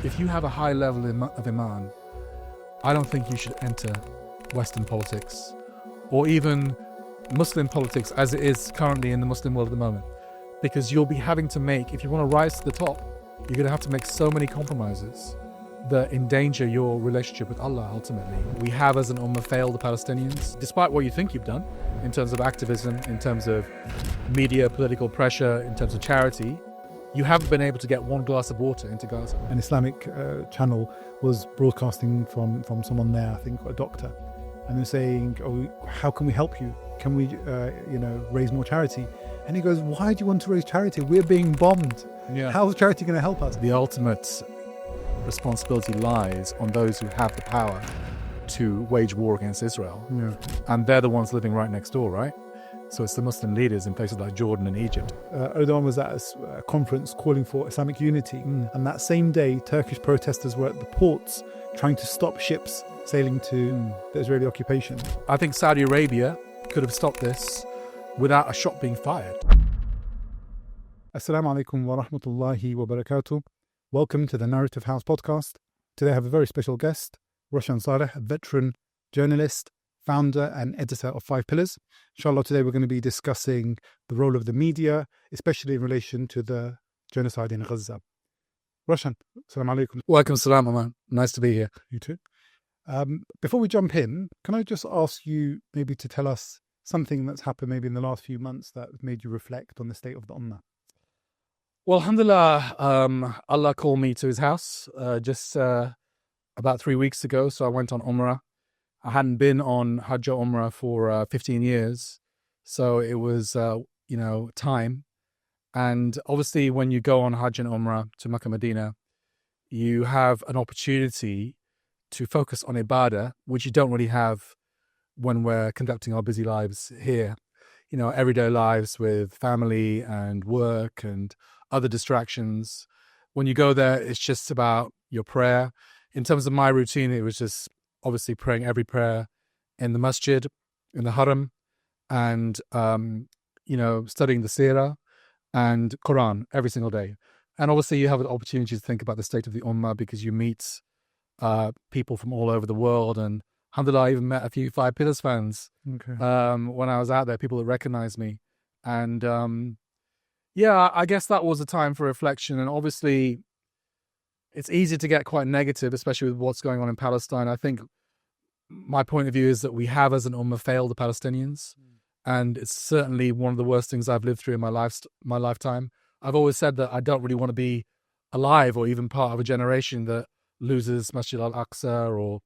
if you have a high level of iman, I don't think you should enter Western politics or even Muslim politics as it is currently in the Muslim world at the moment. Because you'll be having to make, if you want to rise to the top, you're going to have to make so many compromises that endanger your relationship with Allah ultimately. We have as an ummah failed the Palestinians, despite what you think you've done in terms of activism, in terms of media, political pressure, in terms of charity. You haven't been able to get one glass of water into Gaza. An Islamic channel was broadcasting from someone there, I think a doctor, and they're saying, "Oh, how can we help you? Can we, raise more charity?" And he goes, "Why do you want to raise charity? We're being bombed. Yeah. How is charity going to help us?" The ultimate responsibility lies on those who have the power to wage war against Israel. Yeah. And they're the ones living right next door, right? So it's the Muslim leaders in places like Jordan and Egypt. Erdogan was at a conference calling for Islamic unity. And that same day, Turkish protesters were at the ports trying to stop ships sailing to the Israeli occupation. I think Saudi Arabia could have stopped this without a shot being fired. Assalamu alaikum wa rahmatullahi wa barakatuh. Welcome to the Narrative House podcast. Today I have a very special guest, Roshan Salih, a veteran journalist, founder and editor of 5Pillars. Inshallah, today we're going to be discussing the role of the media, especially in relation to the genocide in Gaza. Roshan, assalamu alaikum. Welcome, salam, man. Nice to be here. You too. Before we jump in, can I just ask you maybe to tell us something that's happened maybe in the last few months that made you reflect on the state of the Ummah? Well, alhamdulillah, Allah called me to his house just about 3 weeks ago. So I went on Umrah. I hadn't been on Hajj or Umrah for 15 years. So it was, time. And obviously when you go on Hajj and Umrah to Makkah, Medina, you have an opportunity to focus on ibadah, which you don't really have when we're conducting our busy lives here. Everyday lives with family and work and other distractions. When you go there, it's just about your prayer. In terms of my routine, it was just obviously praying every prayer in the masjid, in the haram, and, studying the seerah and Quran every single day. And obviously you have an opportunity to think about the state of the ummah because you meet people from all over the world. And alhamdulillah, I even met a few 5Pillars fans when I was out there, people that recognized me. And I guess that was a time for reflection. And obviously it's easy to get quite negative, especially with what's going on in Palestine. I think my point of view is that we have as an ummah failed the Palestinians. And it's certainly one of the worst things I've lived through in my lifetime. I've always said that I don't really want to be alive or even part of a generation that loses Masjid al-Aqsa or,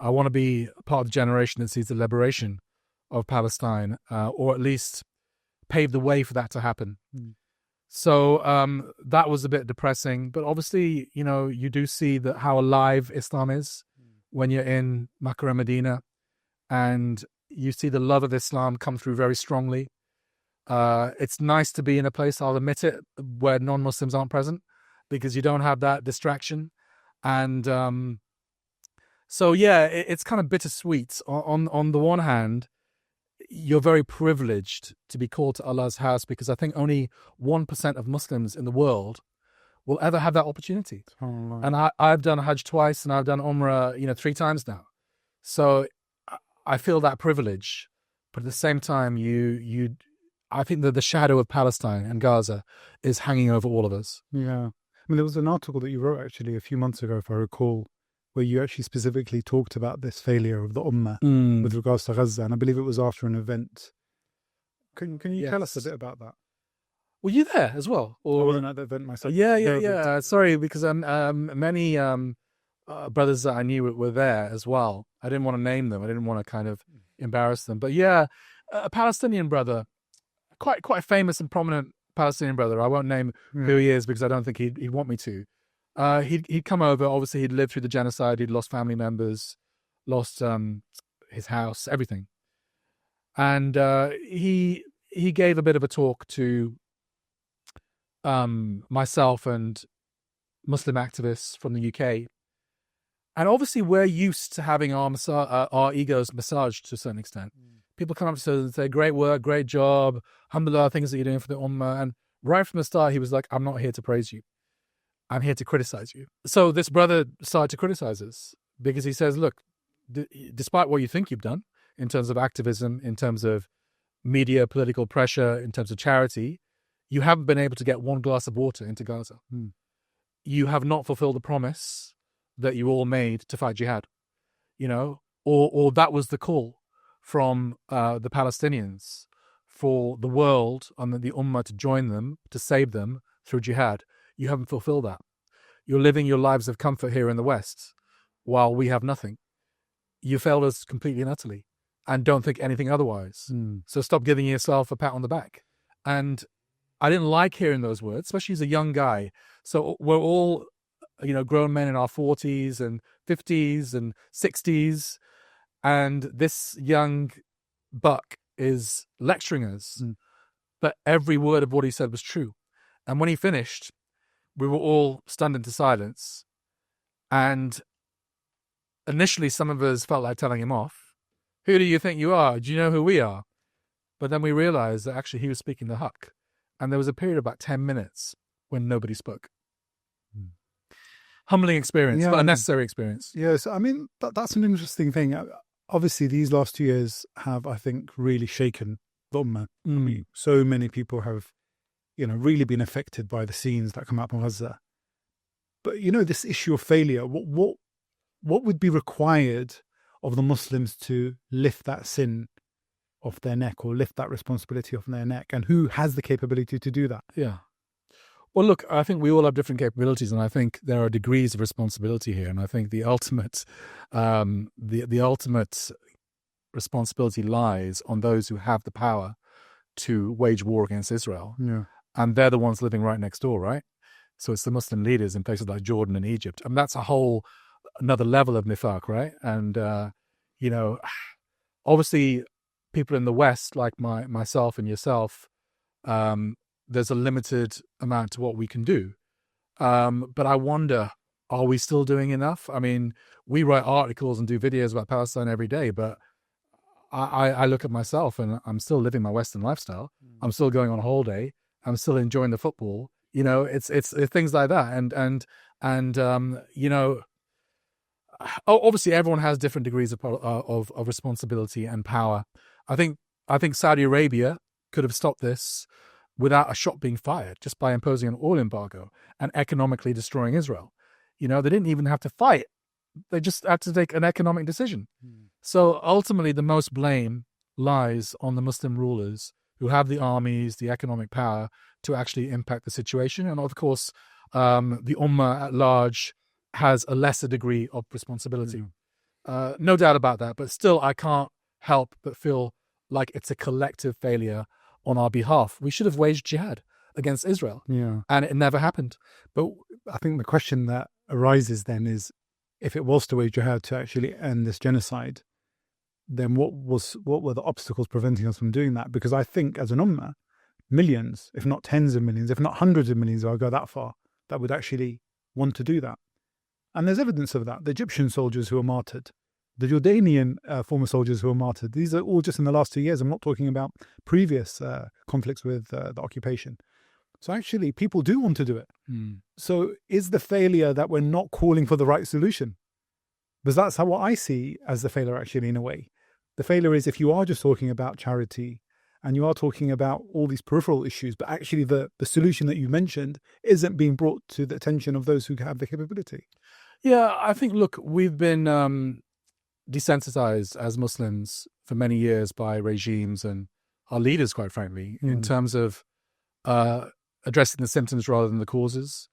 I want to be part of the generation that sees the liberation of Palestine or at least pave the way for that to happen. So that was a bit depressing. But obviously, you do see that how alive Islam is when you're in Makkah and Medina. And you see the love of Islam come through very strongly. It's nice to be in a place, I'll admit it, where non-Muslims aren't present because you don't have that distraction. And it's kind of bittersweet. On the one hand, you're very privileged to be called to Allah's house because I think only 1% of Muslims in the world will ever have that opportunity. Oh, and I've done Hajj twice and I've done Umrah, 3 times now. So I feel that privilege. But at the same time, I think that the shadow of Palestine and Gaza is hanging over all of us. Yeah. There was an article that you wrote actually a few months ago, if I recall, where you actually specifically talked about this failure of the Ummah with regards to Gaza, and I believe it was after an event. Can you tell us a bit about that? Were you there as well? Or? I wasn't at the event myself. Yeah. Sorry, because many brothers that I knew were there as well. I didn't want to name them. I didn't want to kind of embarrass them. But a Palestinian brother, quite famous and prominent Palestinian brother. I won't name who he is because I don't think he'd want me to. He'd come over. Obviously, he'd lived through the genocide. He'd lost family members, lost his house, everything. And he gave a bit of a talk to myself and Muslim activists from the UK. And obviously, we're used to having our egos massaged to a certain extent. People come up to us and say, "Great work, great job, alhamdulillah, things that you're doing for the ummah." And right from the start, he was like, "I'm not here to praise you. I'm here to criticize you. So this brother started to criticize us because he says, look, despite what you think you've done in terms of activism, in terms of media, political pressure, in terms of charity, you haven't been able to get one glass of water into Gaza. You have not fulfilled the promise that you all made to fight jihad, or that was the call from the Palestinians for the world and the Ummah to join them, to save them through jihad. You haven't fulfilled that. You're living your lives of comfort here in the West while we have nothing. You failed us completely and utterly, and don't think anything otherwise. So stop giving yourself a pat on the back. And I didn't like hearing those words, especially as a young guy. So we're all, grown men in our 40s and 50s and 60s. And this young buck is lecturing us. But every word of what he said was true. And when he finished, we were all stunned into silence. And initially, some of us felt like telling him off. Who do you think you are? Do you know who we are? But then we realized that actually he was speaking the Haqq. And there was a period of about 10 minutes when nobody spoke. Humbling experience, but a necessary experience. Yes, I mean, that's an interesting thing. Obviously, these last 2 years have, I think, really shaken the Ummah. I mean, so many people have, really been affected by the scenes that come out from Gaza. But, this issue of failure, what would be required of the Muslims to lift that sin off their neck, or lift that responsibility off their neck, and who has the capability to do that? Yeah. Well, look, I think we all have different capabilities, and I think there are degrees of responsibility here. And I think the ultimate, the ultimate responsibility lies on those who have the power to wage war against Israel. Yeah. And they're the ones living right next door, right? So it's the Muslim leaders in places like Jordan and Egypt. I mean, that's another level of nifaq, right? And, obviously people in the West, like myself and yourself, there's a limited amount to what we can do. But I wonder, are we still doing enough? I mean, we write articles and do videos about Palestine every day, but I look at myself and I'm still living my Western lifestyle. I'm still going on holiday. I'm still enjoying the football. It's things like that. Obviously everyone has different degrees of responsibility and power. I think Saudi Arabia could have stopped this without a shot being fired, just by imposing an oil embargo and economically destroying Israel. They didn't even have to fight. They just had to take an economic decision. So ultimately, the most blame lies on the Muslim rulers who have the armies, the economic power to actually impact the situation. And of course, the Ummah at large has a lesser degree of responsibility. No doubt about that. But still, I can't help but feel like it's a collective failure on our behalf. We should have waged jihad against Israel. Yeah. And it never happened. But I think the question that arises then is, if it was to wage jihad to actually end this genocide, then what were the obstacles preventing us from doing that? Because I think as an ummah, millions, if not tens of millions, if not hundreds of millions, I'll go that far, that would actually want to do that. And there's evidence of that. The Egyptian soldiers who were martyred, the Jordanian former soldiers who were martyred, these are all just in the last 2 years. I'm not talking about previous conflicts with the occupation. So actually, people do want to do it. So is the failure that we're not calling for the right solution? Because that's what I see as the failure, actually, in a way. The failure is if you are just talking about charity and you are talking about all these peripheral issues, but actually the solution that you mentioned isn't being brought to the attention of those who have the capability. Yeah, I think, look, we've been desensitized as Muslims for many years by regimes and our leaders, quite frankly, in terms of addressing the symptoms rather than the causes.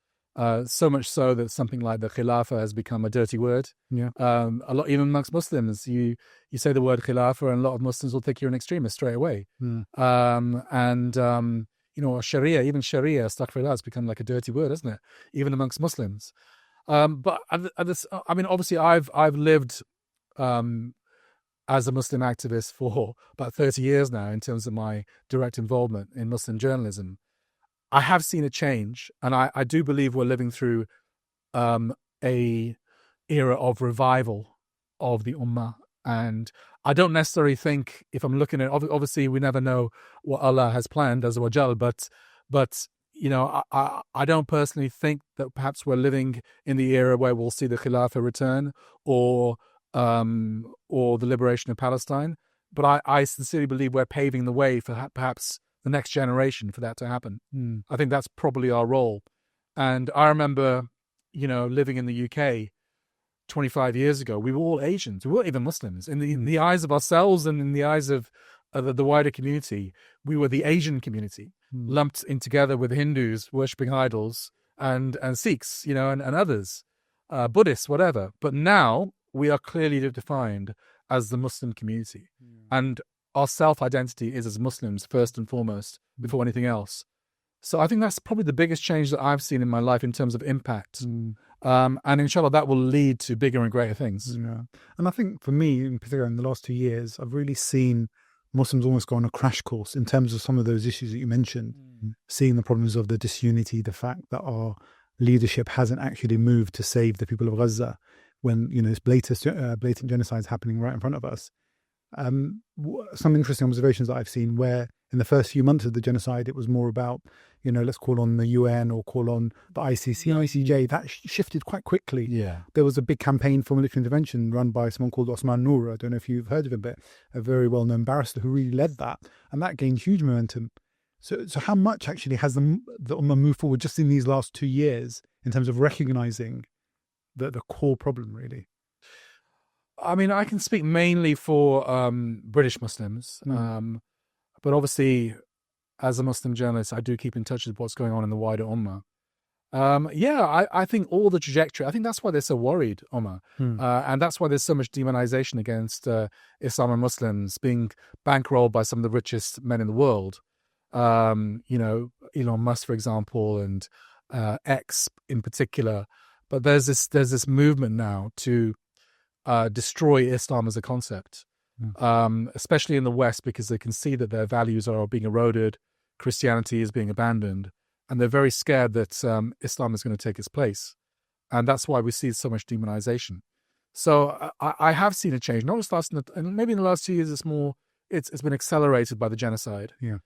So much so that something like the Khilafah has become a dirty word. Yeah. A lot, even amongst Muslims, you say the word Khilafah and a lot of Muslims will think you're an extremist straight away. Sharia, even Sharia, astaghfirullah, has become like a dirty word, isn't it? Even amongst Muslims. But obviously I've lived as a Muslim activist for about 30 years now in terms of my direct involvement in Muslim journalism. I have seen a change, and I do believe we're living through a era of revival of the Ummah. And I don't necessarily think, if I'm looking at, obviously we never know what Allah has planned, Azza wa Jal, but I don't personally think that perhaps we're living in the era where we'll see the Khilafah return or the liberation of Palestine. But I sincerely believe we're paving the way for perhaps the next generation for that to happen. I think that's probably our role. And I remember, living in the UK 25 years ago, we were all Asians. We weren't even Muslims. In the eyes of ourselves and in the eyes of the wider community, we were the Asian community, lumped in together with Hindus worshipping idols and Sikhs, and others, Buddhists, whatever. But now we are clearly defined as the Muslim community. And our self-identity is as Muslims first and foremost, before anything else. So I think that's probably the biggest change that I've seen in my life in terms of impact. And inshallah, that will lead to bigger and greater things. Yeah. And I think for me, in particular, in the last 2 years, I've really seen Muslims almost go on a crash course in terms of some of those issues that you mentioned, seeing the problems of the disunity, the fact that our leadership hasn't actually moved to save the people of Gaza when, this blatant genocide is happening right in front of us. Some interesting observations that I've seen where in the first few months of the genocide, it was more about, let's call on the UN or call on the ICC, ICJ. That shifted quite quickly. Yeah. There was a big campaign for military intervention run by someone called Osman Noor. I don't know if you've heard of him, but a very well-known barrister who really led that. And that gained huge momentum. So how much actually has the Ummah moved forward just in these last 2 years in terms of recognizing the core problem, really? I mean, I can speak mainly for British Muslims, but obviously, as a Muslim journalist, I do keep in touch with what's going on in the wider Ummah. I think all the trajectory, I think that's why they're so worried, Ummah, and that's why there's so much demonization against Islam and Muslims being bankrolled by some of the richest men in the world. Elon Musk, for example, and X in particular. But there's this movement now to destroy Islam as a concept, especially in the West, because they can see that their values are being eroded, Christianity is being abandoned, and they're very scared that Islam is going to take its place. And that's why we see so much demonization. So I have seen a change, not just maybe in the last 2 years, it's been accelerated by the genocide. Yeah.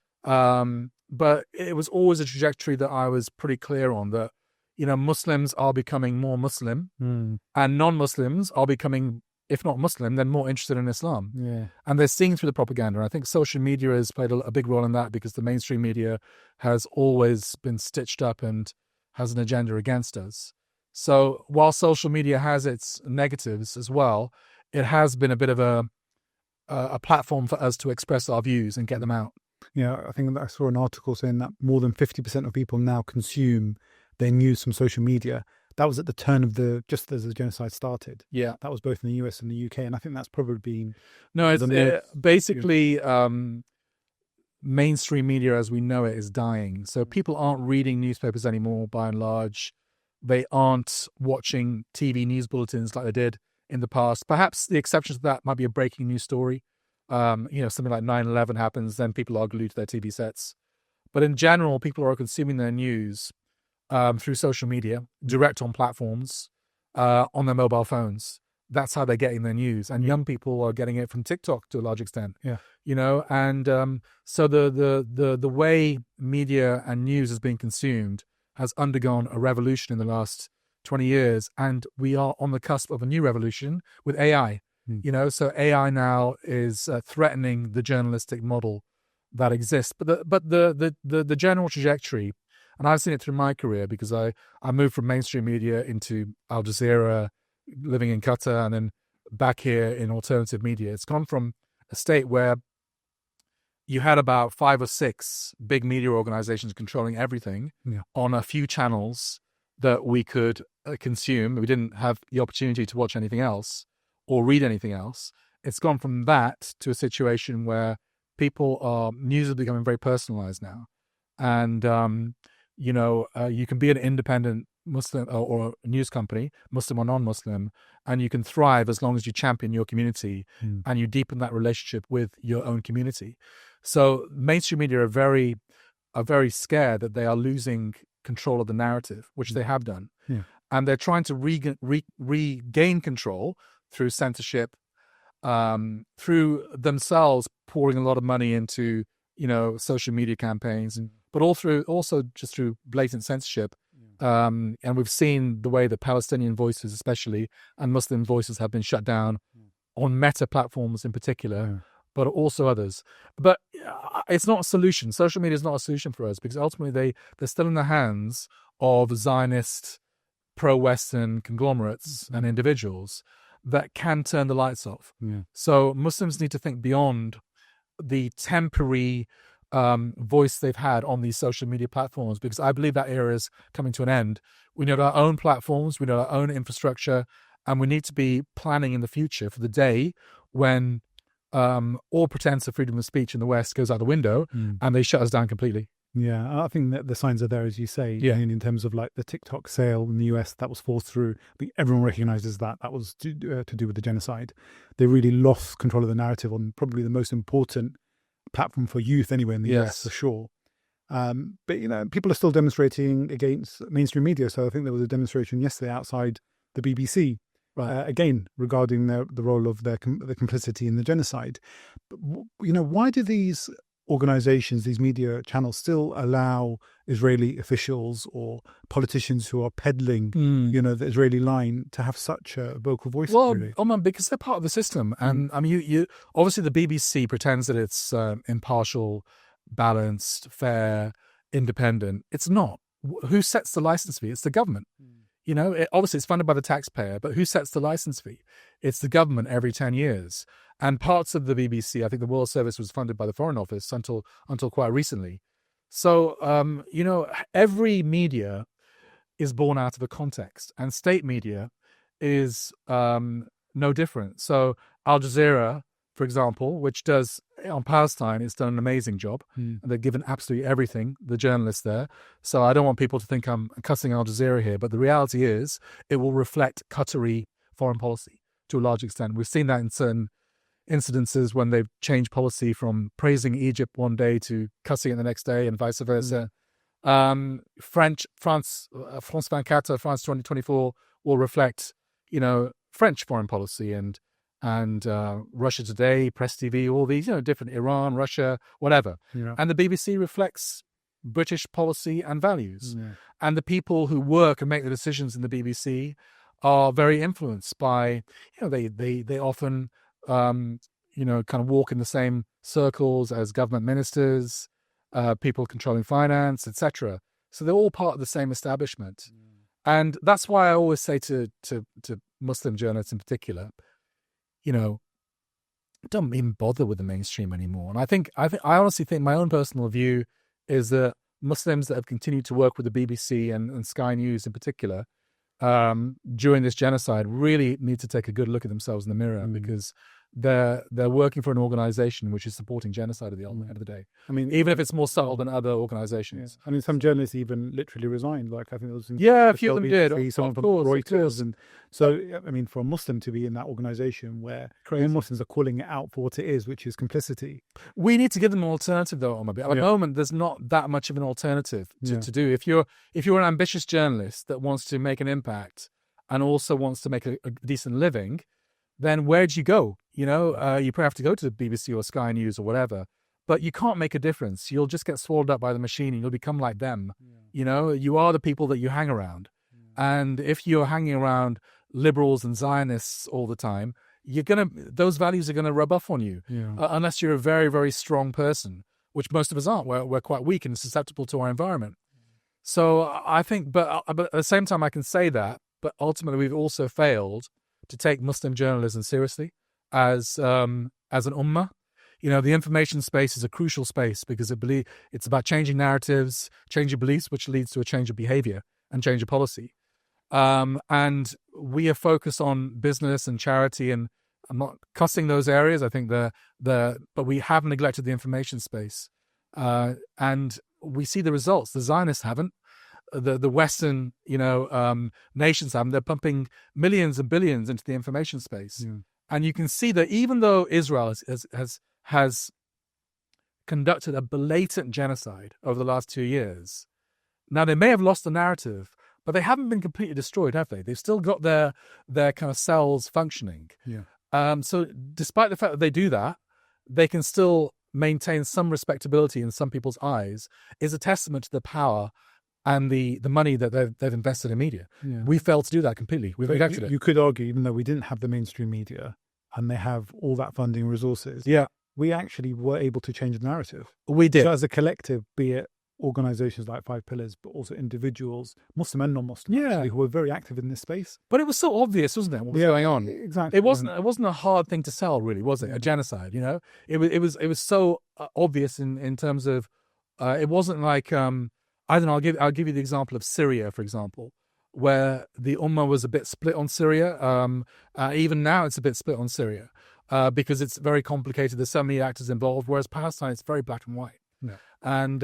But it was always a trajectory that I was pretty clear on, that Muslims are becoming more Muslim, and non-Muslims are becoming, if not Muslim, then more interested in Islam. Yeah. And they're seeing through the propaganda. I think social media has played a big role in that, because the mainstream media has always been stitched up and has an agenda against us. So while social media has its negatives as well, it has been a bit of a platform for us to express our views and get them out. Yeah, I think that I saw an article saying that more than 50% of people now consume their news from social media. That was at the turn of just as the genocide started. Yeah. That was both in the US and the UK. And I think that's probably been... No, it's basically mainstream media as we know it is dying. So people aren't reading newspapers anymore, by and large. They aren't watching TV news bulletins like they did in the past. Perhaps the exception to that might be a breaking news story. Something like 9/11 happens, then people are glued to their TV sets. But in general, people are consuming their news through social media, direct on platforms, on their mobile phones. That's how they're getting their news. And young people are getting it from TikTok to a large extent. Yeah. So the way media and news is being consumed has undergone a revolution in the last 20 years. And we are on the cusp of a new revolution with AI. So AI now is threatening the journalistic model that exists. But the general trajectory, and I've seen it through my career, because I moved from mainstream media into Al Jazeera, living in Qatar, and then back here in alternative media. It's gone from a state where you had about 5 or 6 big media organizations controlling everything on a few channels that we could consume. We didn't have the opportunity to watch anything else or read anything else. It's gone from that to a situation where news is becoming very personalized now. And, you can be an independent Muslim or a news company, Muslim or non-Muslim, and you can thrive as long as you champion your community and you deepen that relationship with your own community. So mainstream media are very scared that they are losing control of the narrative, which they have done. Yeah. And they're trying to regain control through censorship, through themselves pouring a lot of money into, social media campaigns and but also just through blatant censorship. And we've seen the way that Palestinian voices, especially, and Muslim voices have been shut down on meta platforms in particular, but also others. But it's not a solution. Social media is not a solution for us, because ultimately they're still in the hands of Zionist, pro-Western conglomerates and individuals that can turn the lights off. So Muslims need to think beyond the temporary voice they've had on these social media platforms, because I believe that era is coming to an end. We need our own platforms, we need our own infrastructure, and we need to be planning in the future for the day when all pretense of freedom of speech in the West goes out the window and they shut us down completely. Yeah, I think that the signs are there, as you say. Yeah. And in terms of like the TikTok sale in the US that was forced through, I think everyone recognizes that was to do with the genocide. They really lost control of the narrative on probably the most important platform for youth anyway in the US, for sure. But, you know, people are still demonstrating against mainstream media. So I think there was a demonstration yesterday outside the BBC, again, regarding the role of the complicity in the genocide. But, you know, why do these organizations, these media channels, still allow Israeli officials or politicians who are peddling, you know, the Israeli line to have such a vocal voice? Well, really? Oman, because they're part of the system. And I mean, you obviously the BBC pretends that it's impartial, balanced, fair, independent. It's not. Who sets the license fee? It's the government. You know, obviously it's funded by the taxpayer, but who sets the license fee? It's the government every 10 years. And parts of the BBC, I think the World Service was funded by the Foreign Office until quite recently. So, you know, every media is born out of a context, and state media is no different. So Al Jazeera, for example, which does on Palestine, it's done an amazing job. And they've given absolutely everything, the journalists there. So I don't want people to think I'm cussing Al Jazeera here, but the reality is it will reflect Qatari foreign policy to a large extent. We've seen that in certain incidences when they've changed policy from praising Egypt one day to cussing it the next day, and vice versa. France 24, France 2024 will reflect, you know, French foreign policy, and Russia Today, Press TV, all these, you know, different, Iran, Russia, whatever. And the BBC reflects British policy and values. And the people who work and make the decisions in the BBC are very influenced by, you know, they often you know, kind of walk in the same circles as government ministers, people controlling finance, etc. So they're all part of the same establishment. And that's why I always say to Muslim journalists in particular, you know, don't even bother with the mainstream anymore. And I honestly think my own personal view is that Muslims that have continued to work with the BBC and Sky News in particular during this genocide really need to take a good look at themselves in the mirror, because they're working for an organization which is supporting genocide at the end of the day. I mean, even if it's more subtle than other organizations. I mean, some journalists even literally resigned. Like I think there was a few of them did. Some of them Reuters, and so I mean, for a Muslim to be in that organization where Muslims are calling it out for what it is, which is complicity. We need to give them an alternative, though. At the moment, there's not that much of an alternative to do. If you're an ambitious journalist that wants to make an impact and also wants to make a decent living, then where do you go? You know, you probably have to go to the BBC or Sky News or whatever, but you can't make a difference. You'll just get swallowed up by the machine and you'll become like them. You know, you are the people that you hang around. And if you're hanging around liberals and Zionists all the time, those values are going to rub off on you, unless you're a very, very strong person, which most of us aren't. We're quite weak and susceptible to our environment. So I think, but at the same time, I can say that, but ultimately we've also failed to take Muslim journalism seriously as an ummah. You know, the information space is a crucial space because it's about changing narratives, changing beliefs, which leads to a change of behavior and change of policy. And we are focused on business and charity, and I'm not cussing those areas. I think but we have neglected the information space, and we see the results. The Zionists haven't. The Western, you know, nations haven't. They're pumping millions and billions into the information space, and you can see that even though Israel has conducted a blatant genocide over the last 2 years, now they may have lost the narrative, but they haven't been completely destroyed, have they? They've still got their kind of cells functioning. So despite the fact that they do that, they can still maintain some respectability in some people's eyes is a testament to the power and the money that they've invested in media. Yeah. We failed to do that completely. We've rejected it. You could argue, even though we didn't have the mainstream media and they have all that funding resources, Yeah, we actually were able to change the narrative. we did. So as a collective, be it organizations like 5Pillars, but also individuals, Muslim and non-Muslim, actually, who were very active in this space. But it was so obvious, wasn't it, what was going on? Exactly. It wasn't a hard thing to sell, really, was it? A genocide, you know? It was so obvious in terms of it wasn't like I don't know. I'll give you the example of Syria, for example, where the Ummah was a bit split on Syria. Even now, it's a bit split on Syria because it's very complicated. There's so many actors involved. Whereas Palestine, it's very black and white. Yeah. And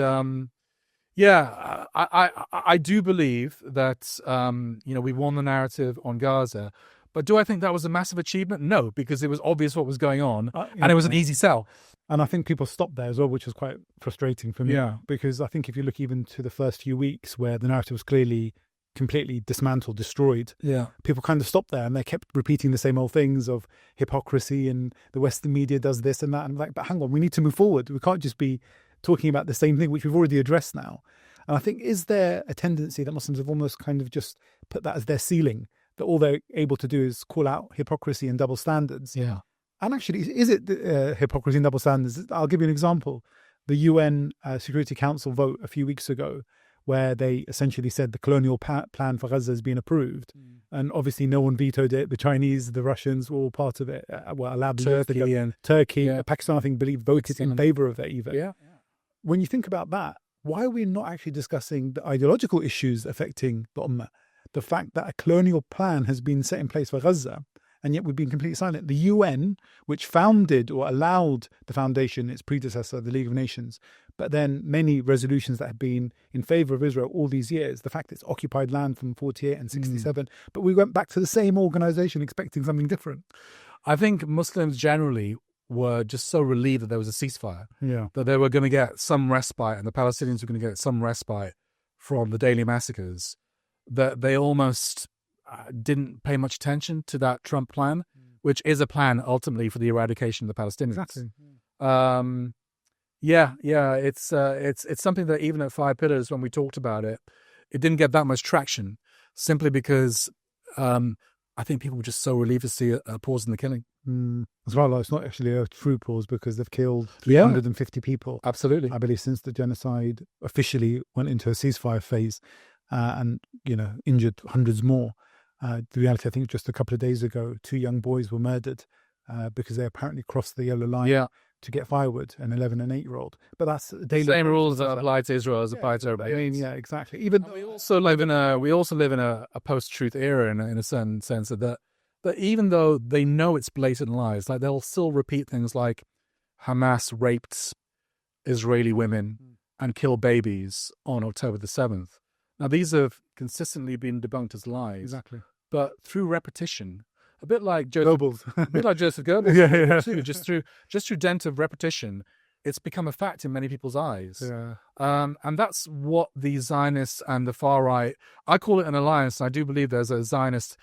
I do believe that we won the narrative on Gaza, but do I think that was a massive achievement? No, because it was obvious what was going on, and it was an easy sell. And I think people stopped there as well, which was quite frustrating for me. Yeah. Because I think if you look even to the first few weeks where the narrative was clearly completely dismantled, destroyed, Yeah, people kind of stopped there and they kept repeating the same old things of hypocrisy and the Western media does this and that. And I'm like, but hang on, we need to move forward. We can't just be talking about the same thing, which we've already addressed now. And I think, is there a tendency that Muslims have almost kind of just put that as their ceiling, that all they're able to do is call out hypocrisy and double standards? yeah. And actually, is it hypocrisy and double standards? I'll give you an example. The UN Security Council vote a few weeks ago, where they essentially said the colonial plan for Gaza has been approved. And obviously no one vetoed it. The Chinese, the Russians were all part of it. Allowed Turkey, Pakistan, I think, voted in favour of it even. Yeah. When you think about that, why are we not actually discussing the ideological issues affecting the Ummah? The fact that a colonial plan has been set in place for Gaza, and yet we've been completely silent. The UN, which founded or allowed the foundation, its predecessor, the League of Nations, but then many resolutions that have been in favour of Israel all these years, the fact it's occupied land from 48 and 67, but we went back to the same organisation expecting something different. I think Muslims generally were just so relieved that there was a ceasefire, Yeah. that they were going to get some respite and the Palestinians were going to get some respite from the daily massacres, that they almost didn't pay much attention to that Trump plan, which is a plan ultimately for the eradication of the Palestinians. Exactly. It's something that even at 5 Pillars, when we talked about it, it didn't get that much traction, simply because I think people were just so relieved to see a pause in the killing. As well, it's not actually a true pause because they've killed 350 people. Absolutely. I believe since the genocide officially went into a ceasefire phase, and injured hundreds more. The reality, I think, just a couple of days ago, 2 young boys were murdered because they apparently crossed the yellow line to get firewood, an 11 and 8-year-old. But that's daily. Same rules that apply to Israel as apply to everybody. I mean, yeah, exactly. Even we also live in a post-truth era in a certain sense that even though they know it's blatant lies, like they'll still repeat things like Hamas raped Israeli women and killed babies on October the 7th. Now, these have consistently been debunked as lies. Exactly. But through repetition, a bit like Joseph Goebbels, too, just through dint of repetition, it's become a fact in many people's eyes. Yeah. And that's what the Zionists and the far right, I call it an alliance. I do believe there's a Zionist,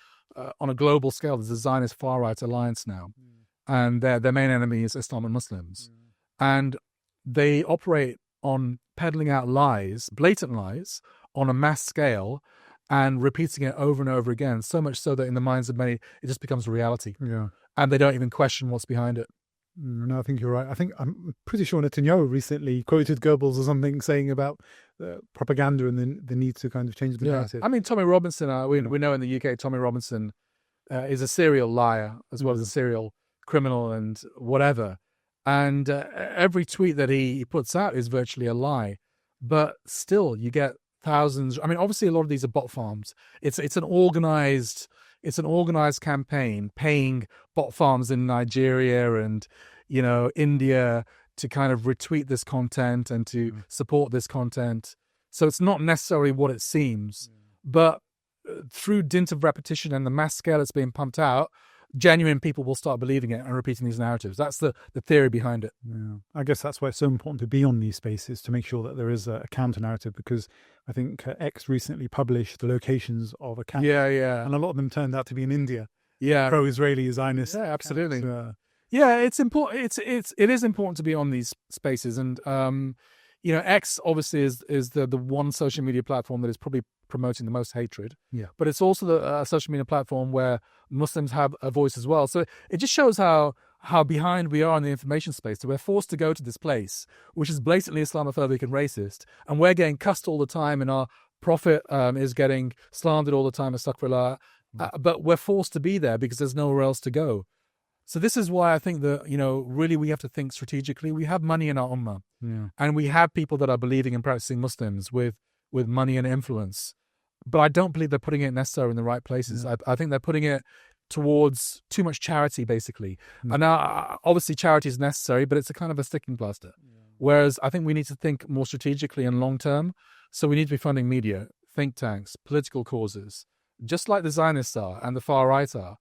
on a global scale, there's a Zionist far right alliance now. And their main enemy is Islam and Muslims. And they operate on peddling out lies, blatant lies, on a mass scale, and repeating it over and over again, so much so that in the minds of many, it just becomes a reality. Yeah. And they don't even question what's behind it. No, I think you're right. I'm pretty sure Netanyahu recently quoted Goebbels or something saying about propaganda and the need to kind of change the narrative. I mean, Tommy Robinson, we know in the UK, Tommy Robinson is a serial liar as well as a serial criminal and whatever. And every tweet that he puts out is virtually a lie. But still, you get thousands. I mean, obviously, a lot of these are bot farms. It's an organized campaign paying bot farms in Nigeria and India to kind of retweet this content and to support this content. So it's not necessarily what it seems, but through dint of repetition and the mass scale it's being pumped out, genuine people will start believing it and repeating these narratives. That's the theory behind it. Yeah. I guess that's why it's so important to be on these spaces, to make sure that there is a counter narrative, because I think X recently published the locations of accounts. Yeah. And a lot of them turned out to be in India. Yeah. Pro-Israeli Zionist. Yeah, absolutely. Yeah, it's important. It is important to be on these spaces, and X obviously is the one social media platform that is probably promoting the most hatred. Yeah. But it's also the social media platform where Muslims have a voice as well. So it just shows how behind we are in the information space. So we're forced to go to this place, which is blatantly Islamophobic and racist, and we're getting cussed all the time, and our prophet is getting slandered all the time, astaghfirullah. But we're forced to be there because there's nowhere else to go. So this is why I think that, really we have to think strategically. We have money in our ummah, and we have people that are believing and practicing Muslims with money and influence. But I don't believe they're putting it necessarily in the right places. I think they're putting it towards too much charity, basically. And now, obviously, charity is necessary, but it's a kind of a sticking plaster. Whereas I think we need to think more strategically and long term. So we need to be funding media, think tanks, political causes, just like the Zionists are and the far right are.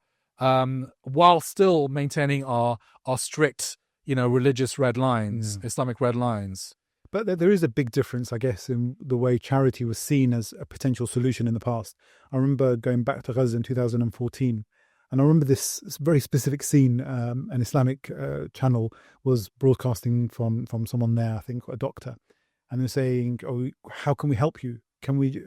While still maintaining our strict, religious red lines, Islamic red lines. But there is a big difference, I guess, in the way charity was seen as a potential solution in the past. I remember going back to Gaza in 2014, and I remember this very specific scene. An Islamic channel was broadcasting from someone there, I think a doctor, and they're saying, "Oh, how can we help you? Can we,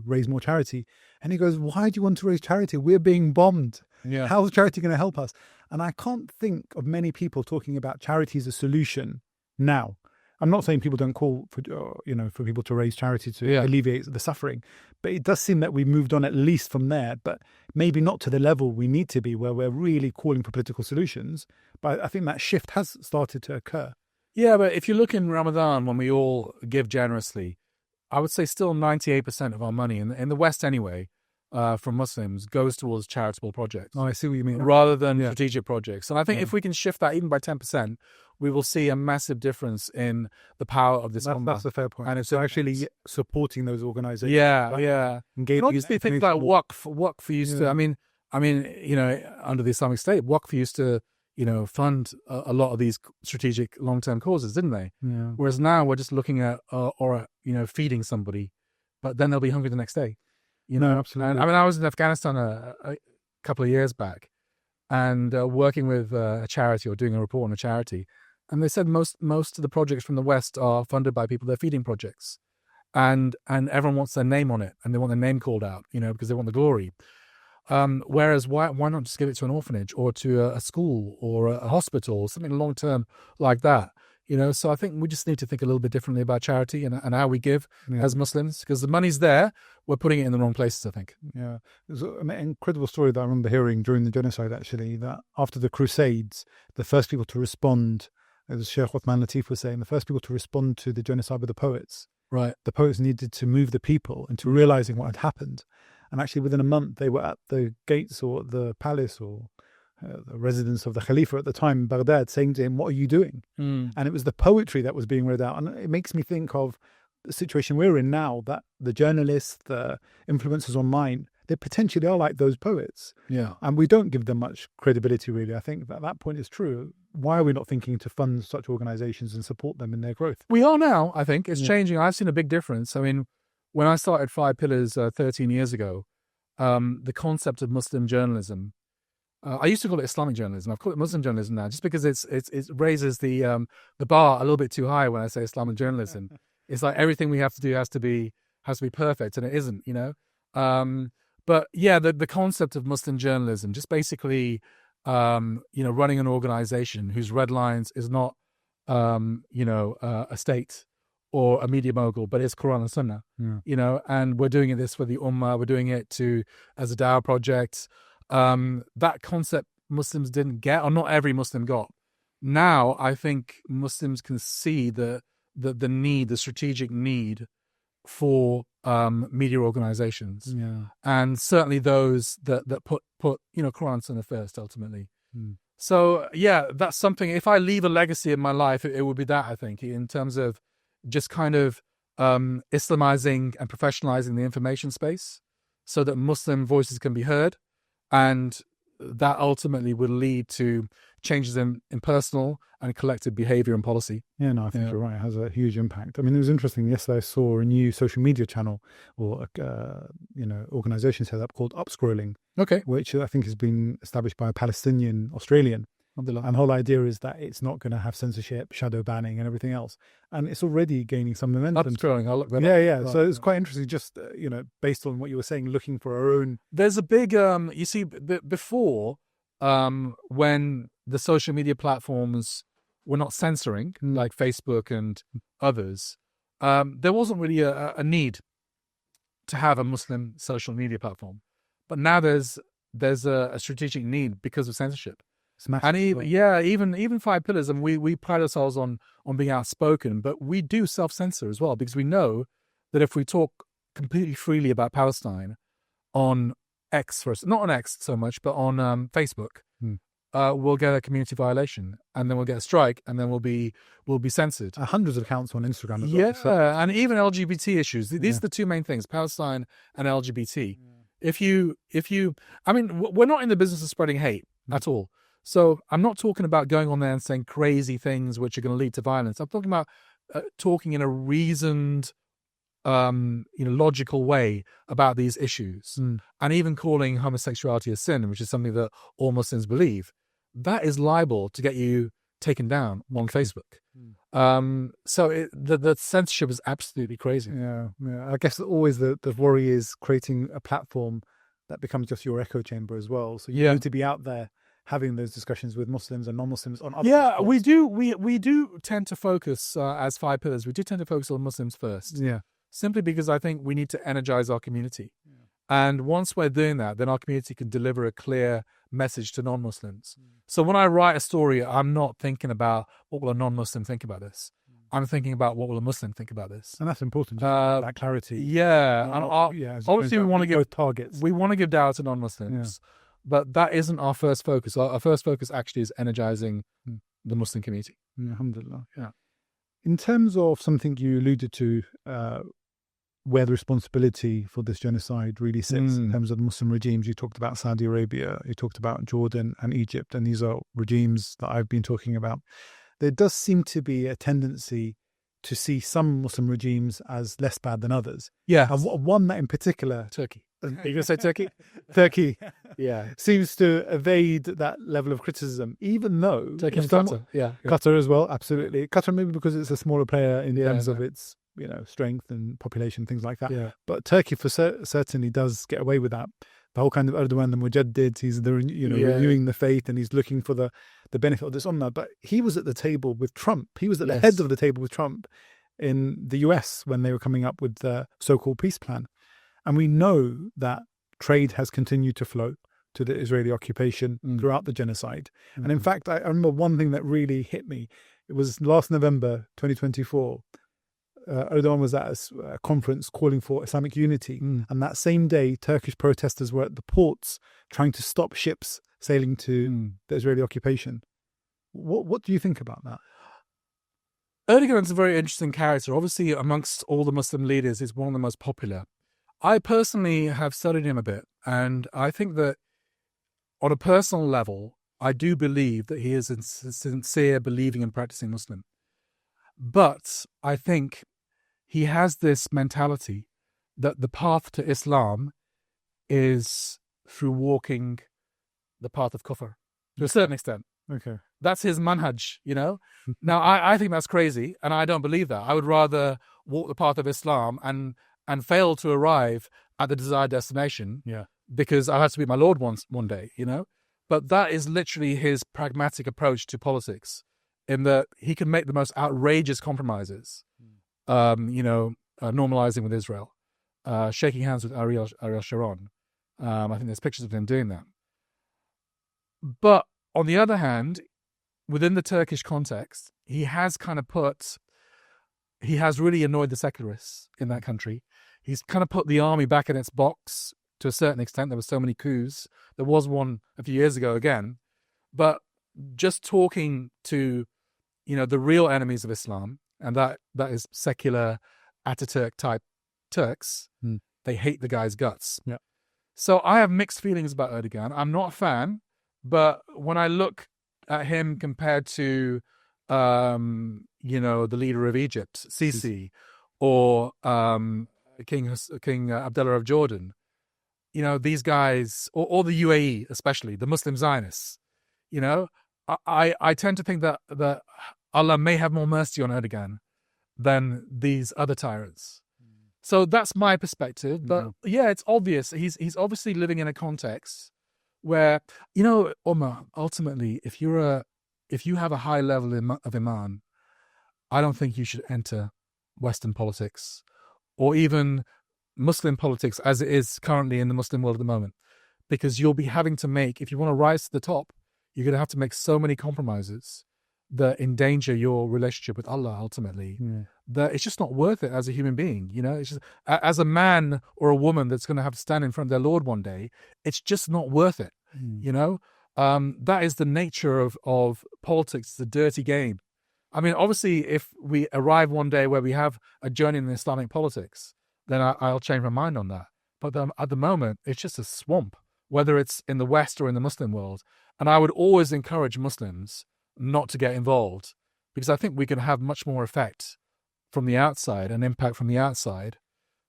raise more charity?" And he goes, "Why do you want to raise charity? We're being bombed. Yeah. How's charity going to help us?" And I can't think of many people talking about charity as a solution now. I'm not saying people don't call for, for people to raise charity to alleviate the suffering, but it does seem that we moved on at least from there, but maybe not to the level we need to be where we're really calling for political solutions. But I think that shift has started to occur. Yeah, but if you look in Ramadan, when we all give generously, I would say still 98% of our money, in the West anyway, from Muslims, goes towards charitable projects. Oh, I see what you mean. Rather than strategic projects. And I think if we can shift that even by 10%, we will see a massive difference in the power of this. That's a fair point. And it's actually supporting those organizations. Yeah. Not just be things like Waqf used to, I mean, under the Islamic State, Waqf used to, fund a lot of these strategic long-term causes, didn't they? Yeah. Whereas now we're just looking at, feeding somebody, but then they'll be hungry the next day. Absolutely. And I was in Afghanistan a couple of years back, and working with a charity or doing a report on a charity, and they said most of the projects from the West are funded by people they're feeding projects, and everyone wants their name on it, and they want their name called out, because they want the glory. Whereas why not just give it to an orphanage or to a school or a hospital or something long term like that? So I think we just need to think a little bit differently about charity and how we give as Muslims, because the money's there. We're putting it in the wrong places, I think. Yeah. There's an incredible story that I remember hearing during the genocide, actually, that after the Crusades, the first people to respond, as Sheikh Uthman Latif was saying, the first people to respond to the genocide were the poets. Right. The poets needed to move the people into realizing what had happened. And actually, within a month, they were at the gates or the palace or the residence of the Khalifa at the time in Baghdad, saying to him, "What are you doing?" And it was the poetry that was being read out. And it makes me think of the situation we're in now, that the journalists, the influencers online, they potentially are like those poets. Yeah. And we don't give them much credibility, really. I think that point is true. Why are we not thinking to fund such organizations and support them in their growth? We are now, I think. It's changing. I've seen a big difference. I mean, when I started 5 Pillars 13 years ago, the concept of Muslim journalism, I used to call it Islamic journalism. I've called it Muslim journalism now, just because it raises the bar a little bit too high when I say Islamic journalism. It's like everything we have to do has to be perfect, and it isn't, But yeah, the concept of Muslim journalism, just basically, running an organization whose red lines is not, a state or a media mogul, but it's Quran and Sunnah, and we're doing this for the Ummah. We're doing it as a dawah project. That concept Muslims didn't get, or not every Muslim got. Now, I think Muslims can see the need, the strategic need for media organizations, and certainly those that put Quran and Sunnah first ultimately. So yeah, that's something. If I leave a legacy in my life, it would be that, I think, in terms of just kind of Islamizing and professionalizing the information space so that Muslim voices can be heard, and that ultimately will lead to changes in personal and collective behavior and policy. Yeah, no, I think you're right. It has a huge impact. I mean, it was interesting. Yesterday I saw a new social media channel or, organization set up called Upscrolling. Okay. Which I think has been established by a Palestinian Australian. And the whole idea is that it's not going to have censorship, shadow banning, and everything else. And it's already gaining some momentum. That's growing. I'll look that up. Yeah. Right. So it's quite interesting, just, based on what you were saying, looking for our own. There's a big, you see, before, when the social media platforms were not censoring, like Facebook and others, there wasn't really a need to have a Muslim social media platform. But now there's a strategic need because of censorship. And even 5 Pillars, and we pride ourselves on being outspoken, but we do self-censor as well, because we know that if we talk completely freely about Palestine on X first, not on X so much, but on Facebook, we'll get a community violation, and then we'll get a strike, and then we'll be censored. Hundreds of accounts on Instagram as well. Yeah, so. And even LGBT issues. These are the two main things: Palestine and LGBT. If you, I mean, we're not in the business of spreading hate at all. So I'm not talking about going on there and saying crazy things which are going to lead to violence. I'm talking about talking in a reasoned, logical way about these issues, and even calling homosexuality a sin, which is something that all Muslims believe. That is liable to get you taken down on Facebook. So the censorship is absolutely crazy. Yeah. I guess always the worry is creating a platform that becomes just your echo chamber as well. So you need to be out there having those discussions with Muslims and non-Muslims on other platforms. we do tend to focus, as 5 Pillars, we do tend to focus on Muslims first. Yeah. Simply because I think we need to energize our community. And once we're doing that, then our community can deliver a clear message to non-Muslims. So when I write a story, I'm not thinking about what will a non-Muslim think about this. I'm thinking about what will a Muslim think about this. And that's important, that clarity. Yeah. And obviously we want to give both targets. We want to give dawah to non-Muslims. But that isn't our first focus. Our first focus actually is energizing the Muslim community. Alhamdulillah. Yeah. In terms of something you alluded to, where the responsibility for this genocide really sits in terms of the Muslim regimes, you talked about Saudi Arabia, you talked about Jordan and Egypt, and these are regimes that I've been talking about. There does seem to be a tendency to see some Muslim regimes as less bad than others. Yeah. And one that in particular... Turkey. Are you going to say Turkey? Turkey. Yeah. Seems to evade that level of criticism, even though... Turkey and Qatar. Yeah. Qatar as well, absolutely. Qatar maybe because it's a smaller player in terms of its strength and population, things like that. Yeah. But Turkey certainly does get away with that. The whole kind of Erdogan, the Mujaddid, he's renewing the faith, and he's looking for the benefit of this ummah. But he was at the table with Trump. He was at the head of the table with Trump in the US when they were coming up with the so-called peace plan. And we know that trade has continued to flow to the Israeli occupation throughout the genocide. And in fact, I remember one thing that really hit me. It was last November 2024. Erdogan was at a conference calling for Islamic unity. And that same day, Turkish protesters were at the ports trying to stop ships sailing to the Israeli occupation. What do you think about that? Erdogan's a very interesting character. Obviously, amongst all the Muslim leaders, he's one of the most popular. I personally have studied him a bit, and I think that on a personal level, I do believe that he is a sincere, believing and practicing Muslim. But I think he has this mentality that the path to Islam is through walking the path of kufr, to a certain extent. Okay. That's his manhaj, Now, I think that's crazy, and I don't believe that. I would rather walk the path of Islam and fail to arrive at the desired destination because I have to be my Lord one day, But that is literally his pragmatic approach to politics, in that he can make the most outrageous compromises, normalizing with Israel, shaking hands with Ariel Sharon. I think there's pictures of him doing that. But on the other hand, within the Turkish context, he has really annoyed the secularists in that country. He's kind of put the army back in its box to a certain extent. There were so many coups. There was one a few years ago again. But just talking to, the real enemies of Islam, and that is secular Ataturk type Turks, they hate the guy's guts. Yeah. So I have mixed feelings about Erdogan. I'm not a fan, but when I look at him compared to, the leader of Egypt, Sisi, or King Abdullah of Jordan, these guys, or the UAE especially, the Muslim Zionists, I tend to think that Allah may have more mercy on Erdogan than these other tyrants. So that's my perspective. But yeah, it's obvious. He's obviously living in a context where, Omar, ultimately, if you have a high level of iman, I don't think you should enter Western politics or even Muslim politics as it is currently in the Muslim world at the moment, because you'll be having to make, if you want to rise to the top, you're going to have to make so many compromises that endanger your relationship with Allah ultimately, that it's just not worth it as a human being. It's just, as a man or a woman that's going to have to stand in front of their Lord one day, it's just not worth it. That is the nature of politics. It's a dirty game. I mean, obviously, if we arrive one day where we have a journey in Islamic politics, then I'll change my mind on that. But at the moment, it's just a swamp, whether it's in the West or in the Muslim world. And I would always encourage Muslims not to get involved, because I think we can have much more effect from the outside and impact from the outside,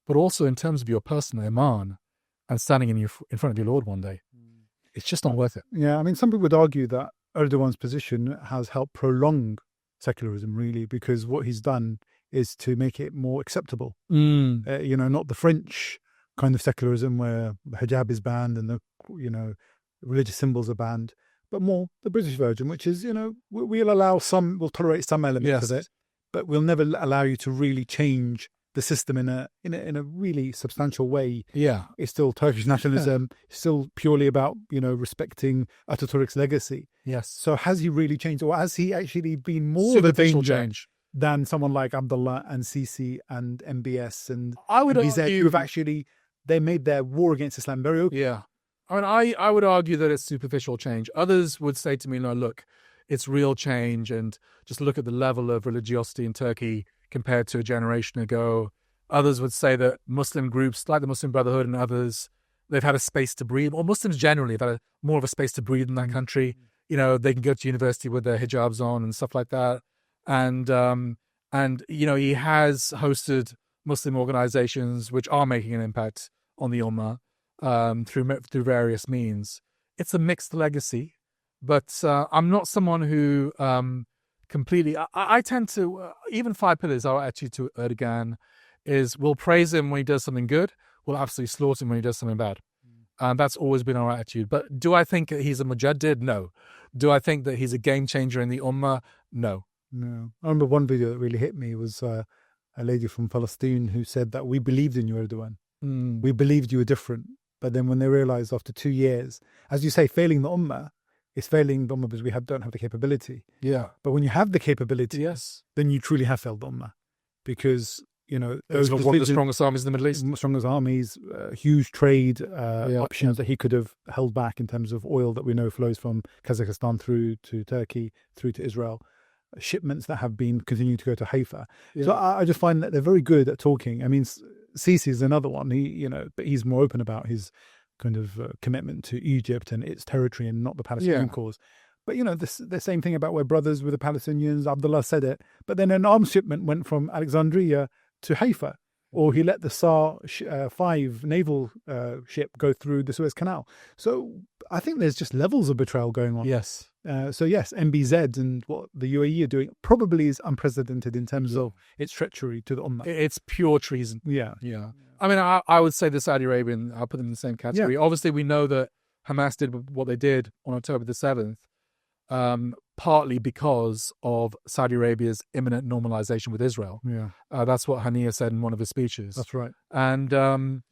but also in terms of your personal iman and standing in front of your Lord one day. It's just not worth it. Yeah, I mean, some people would argue that Erdogan's position has helped prolong secularism, really, because what he's done is to make it more acceptable. Not the French kind of secularism where hijab is banned and the religious symbols are banned, but more the British version, which is, we'll tolerate some elements of it, but we'll never allow you to really change the system in a really substantial way. Yeah. It's still Turkish nationalism, it's still purely about, respecting Ataturk's legacy. Yes. So has he really changed, or has he actually been more of a danger change than someone like Abdullah and Sisi and MBS and I would MBZ, argue, who have actually, they made their war against Islam very open? Yeah. I mean, I would argue that it's superficial change. Others would say to me, no, look, it's real change, and just look at the level of religiosity in Turkey compared to a generation ago. Others would say that Muslim groups like the Muslim Brotherhood and others, they've had a space to breathe, or Muslims generally have had more of a space to breathe in that country. They can go to university with their hijabs on and stuff like that. And he has hosted Muslim organizations which are making an impact on the Ummah through various means. It's a mixed legacy, but I'm not someone who completely. I tend to, even 5 Pillars, our attitude to Erdogan is we'll praise him when he does something good, we'll absolutely slaughter him when he does something bad. That's always been our attitude. But do I think he's a mujaddid? No. Do I think that he's a game changer in the Ummah? No. I remember one video that really hit me was a lady from Palestine who said that we believed in you, Erdogan. We believed you were different. But then when they realized after 2 years, as you say, failing the Ummah, it's failing the Ummah because we don't have the capability. Yeah. But when you have the capability, yes, then you truly have failed the Ummah. Because, those are one of the strongest armies in the Middle East. Strongest armies, huge trade options that he could have held back in terms of oil that we know flows from Kazakhstan through to Turkey, through to Israel. Shipments that have been continuing to go to Haifa. So I just find that they're very good at talking. I mean, Sisi is another one. But he's more open about his kind of commitment to Egypt and its territory and not the Palestinian cause. But, the same thing about we're brothers with the Palestinians. Abdullah said it. But then an arms shipment went from Alexandria to Haifa, or he let the SAR 5 naval ship go through the Suez Canal. So I think there's just levels of betrayal going on. Yes. So yes, MBZ and what the UAE are doing probably is unprecedented in terms of its treachery to the Ummah. It's pure treason. Yeah. I mean, I would say the Saudi Arabian, I'll put them in the same category. Yeah. Obviously, we know that Hamas did what they did on October the 7th, partly because of Saudi Arabia's imminent normalization with Israel. Yeah. That's what Haniya said in one of his speeches. That's right. And and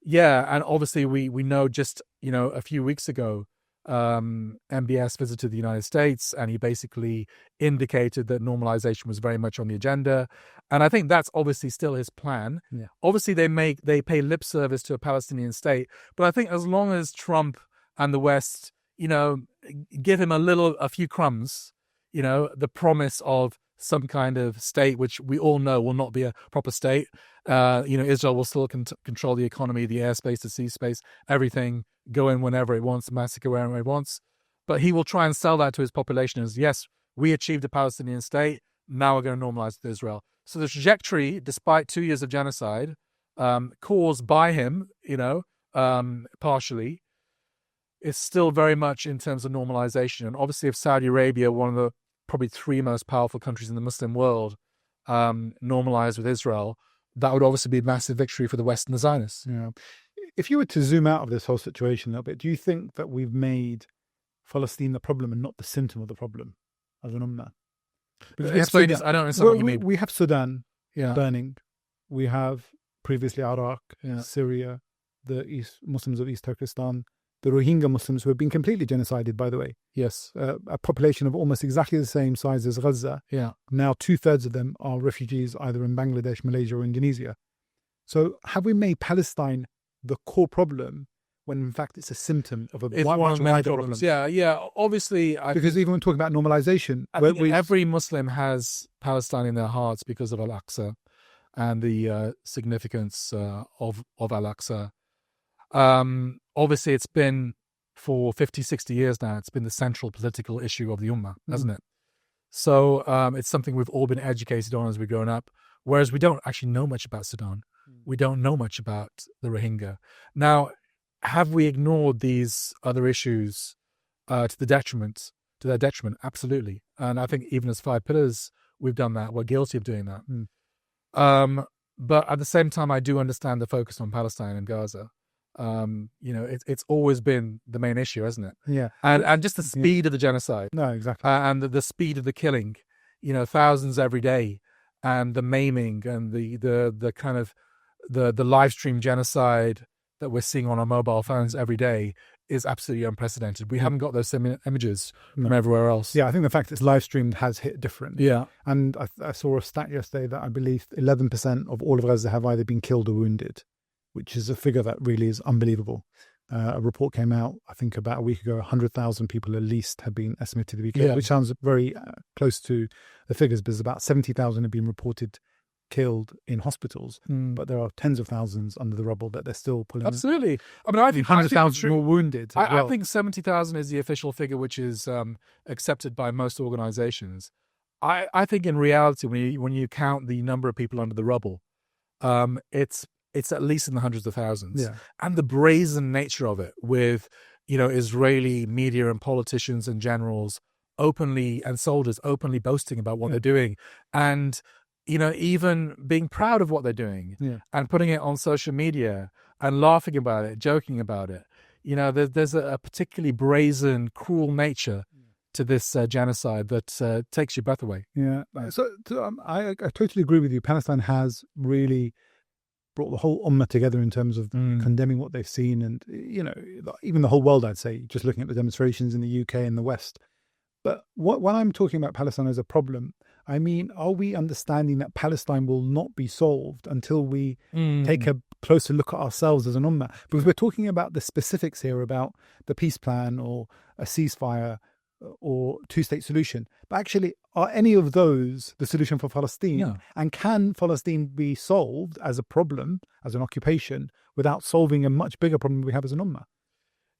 obviously we know just, a few weeks ago, MBS visited the United States, and he basically indicated that normalization was very much on the agenda. And I think that's obviously still his plan. Yeah. Obviously, they pay lip service to a Palestinian state. But I think as long as Trump and the West, give him a few crumbs, the promise of some kind of state, which we all know will not be a proper state. Israel will still control the economy, the airspace, the sea space, everything, go in whenever it wants, massacre wherever it wants. But he will try and sell that to his population as, yes, we achieved a Palestinian state, now we're going to normalize with Israel. So the trajectory, despite 2 years of genocide, caused by him, partially, it's still very much in terms of normalization. And obviously, if Saudi Arabia, one of the probably three most powerful countries in the Muslim world, normalized with Israel, that would obviously be a massive victory for the West and the Zionists. Yeah. If you were to zoom out of this whole situation a little bit, do you think that we've made Palestine the problem and not the symptom of the problem as an ummah? Explain this. I don't understand what you mean. We have Sudan Yeah. burning. We have previously Iraq, Yeah. Syria, the Muslims of East Turkestan, the Rohingya Muslims who have been completely genocided, by the way. Yes. A population of almost exactly the same size as Gaza. Yeah. Now 2/3 of them are refugees either in Bangladesh, Malaysia or Indonesia. So have we made Palestine the core problem when in fact it's a symptom of It's much one of the main wider problems. problem? Yeah. Obviously, Because even when talking about normalization, I think every Muslim has Palestine in their hearts because of Al-Aqsa and the significance of Al-Aqsa. Obviously, it's been for 50, 60 years now, it's been the central political issue of the Ummah, hasn't it? So it's something we've all been educated on as we've grown up, whereas we don't actually know much about Sudan. We don't know much about the Rohingya. Now, have we ignored these other issues to their detriment? Absolutely. And I think even as 5 Pillars, we've done that. We're guilty of doing that. But at the same time, I do understand the focus on Palestine and Gaza. It's always been the main issue, hasn't it? Yeah. And just the speed of the genocide. No, exactly. And the speed of the killing, thousands every day, and the maiming and the kind of the live stream genocide that we're seeing on our mobile phones every day is absolutely unprecedented. We haven't got those same images from everywhere else. Yeah, I think the fact it's live streamed has hit different. Yeah. And I saw a stat yesterday that I believe 11% of all of Gaza have either been killed or wounded, which is a figure that really is unbelievable. A report came out, I think about a week ago, 100,000 people at least have been estimated to be killed, which sounds very close to the figures, because about 70,000 have been reported killed in hospitals, but there are tens of thousands under the rubble that they're still pulling. Absolutely. I mean, I think 100,000 more wounded. I think 70,000 is the official figure, which is accepted by most organizations. I think in reality, when you count the number of people under the rubble, it's at least in the hundreds of thousands. Yeah. And the brazen nature of it with, Israeli media and politicians and generals openly, and soldiers openly boasting about what they're doing. And even being proud of what they're doing and putting it on social media and laughing about it, joking about it. There's a particularly brazen, cruel nature to this genocide that takes your breath away. Yeah. So I totally agree with you. Palestine has really brought the whole ummah together in terms of condemning what they've seen. And, even the whole world, I'd say, just looking at the demonstrations in the UK and the West. But when I'm talking about Palestine as a problem, I mean, are we understanding that Palestine will not be solved until we take a closer look at ourselves as an ummah? Because we're talking about the specifics here about the peace plan or a ceasefire or two-state solution. But actually, are any of those the solution for Palestine? No. And can Palestine be solved as a problem, as an occupation, without solving a much bigger problem we have as an ummah?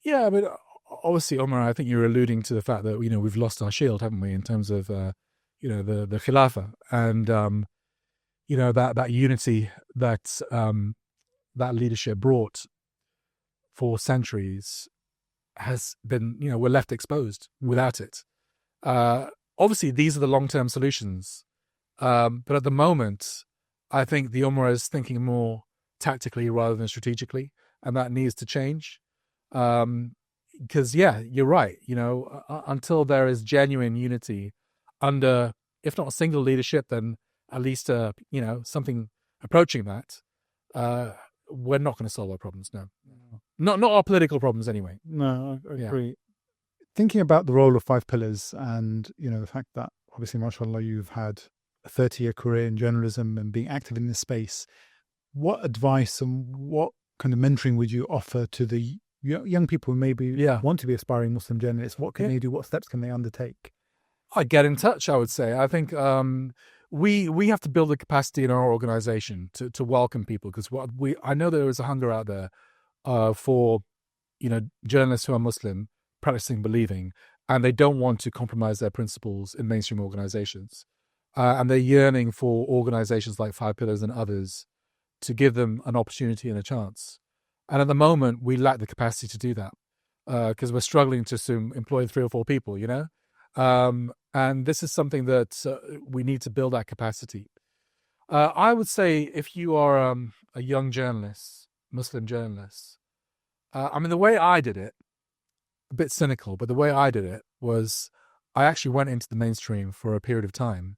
Yeah, but obviously, Omar, I think you're alluding to the fact that, we've lost our shield, haven't we, in terms of, the Khilafah and, that unity that that leadership brought for centuries has been, we're left exposed without it. Obviously, these are the long-term solutions. But at the moment, I think the Ummah is thinking more tactically rather than strategically, and that needs to change. Because, you're right. Until there is genuine unity under, if not a single leadership, then at least, something approaching that, we're not going to solve our problems, no. Not our political problems anyway. No, I agree. Thinking about the role of 5 Pillars and, the fact that obviously, mashallah, you've had a 30-year career in journalism and being active in this space, what advice and what kind of mentoring would you offer to the young people who maybe want to be aspiring Muslim journalists? What can they do? What steps can they undertake? I'd get in touch, I would say. I think we have to build a capacity in our organization to welcome people, because I know there is a hunger out there for journalists who are Muslim, practicing, believing, and they don't want to compromise their principles in mainstream organizations. And they're yearning for organizations like 5 Pillars and others to give them an opportunity and a chance. And at the moment, we lack the capacity to do that. because we're struggling to employ 3 or 4 people, and this is something that we need to build that capacity. I would say if you are a young journalist, Muslim journalist, the way I did it, a bit cynical, but the way I did it was I actually went into the mainstream for a period of time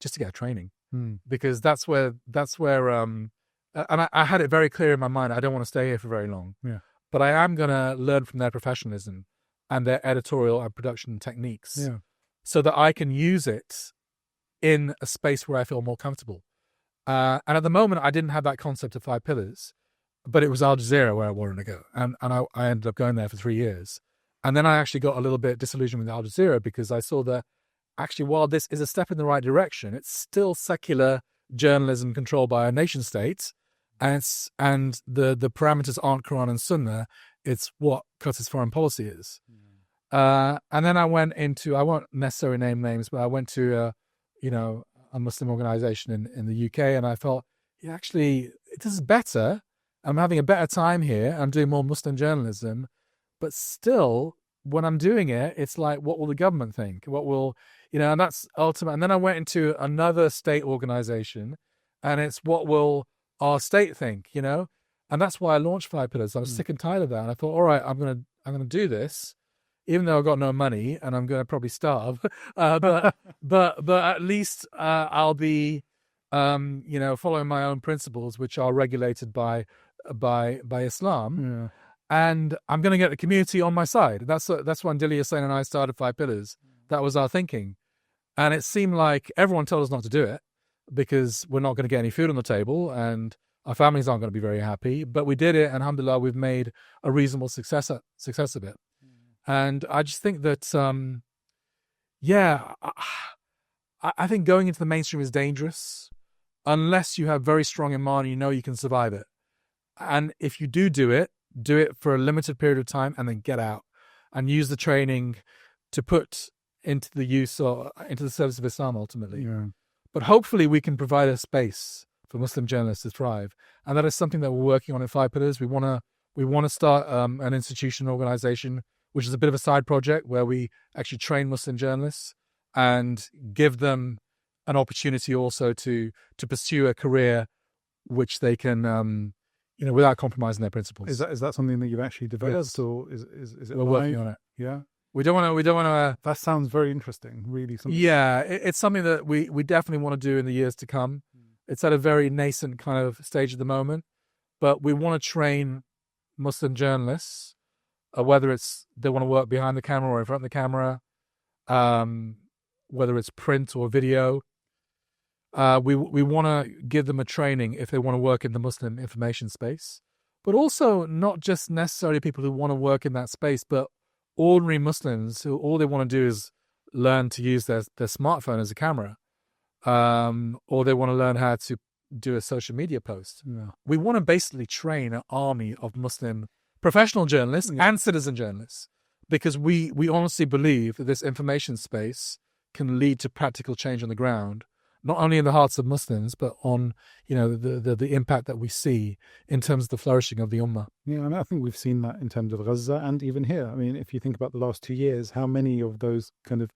just to get training, because that's where and I had it very clear in my mind. I don't want to stay here for very long, but I am going to learn from their professionalism and their editorial and production techniques, so that I can use it in a space where I feel more comfortable. And at the moment, I didn't have that concept of 5 pillars, but it was Al Jazeera where I wanted to go, and I ended up going there for 3 years. And then I actually got a little bit disillusioned with Al Jazeera, because I saw that actually, while this is a step in the right direction, it's still secular journalism controlled by a nation state, and the parameters aren't Quran and Sunnah. It's what Qatar's foreign policy is. And then I went into, I won't necessarily name names, but I went to a Muslim organization in the UK, and I felt, actually, this is better. I'm having a better time here. I'm doing more Muslim journalism. But still, when I'm doing it, it's like, what will the government think? What will, and that's ultimate. And then I went into another state organization, and it's what will our state think, And that's why I launched 5 Pillars. I was sick and tired of that. And I thought, all right, I'm gonna do this, even though I've got no money and I'm going to probably starve. But at least I'll be, following my own principles, which are regulated by Islam. And I'm going to get the community on my side. That's when Dilly Hussain and I started 5 Pillars. That was our thinking. And it seemed like everyone told us not to do it because we're not going to get any food on the table and our families aren't going to be very happy. But we did it, and alhamdulillah, we've made a reasonable success of it. And I just think that, I think going into the mainstream is dangerous unless you have very strong iman and you can survive it. And if you do it for a limited period of time and then get out and use the training to put into the use or into the service of Islam ultimately. But hopefully we can provide a space for Muslim journalists to thrive. And that is something that we're working on in 5 Pillars. We want to start an institution organization, which is a bit of a side project where we actually train Muslim journalists and give them an opportunity also to pursue a career which they can, without compromising their principles. Is that something that you've actually developed, yes. or is it? We're working on it. Yeah. We don't want to. That sounds very interesting. Really. Yeah, it's something that we definitely want to do in the years to come. It's at a very nascent kind of stage at the moment, but we want to train Muslim journalists, whether it's they want to work behind the camera or in front of the camera, whether it's print or video. We want to give them a training if they want to work in the Muslim information space, but also not just necessarily people who want to work in that space, but ordinary Muslims who all they want to do is learn to use their smartphone as a camera, or they want to learn how to do a social media post. Yeah. We want to basically train an army of Muslim professional journalists and citizen journalists, because we honestly believe that this information space can lead to practical change on the ground, not only in the hearts of Muslims, but on the impact that we see in terms of the flourishing of the ummah. Yeah, I think we've seen that in terms of Gaza and even here. If you think about the last 2 years, how many of those kind of,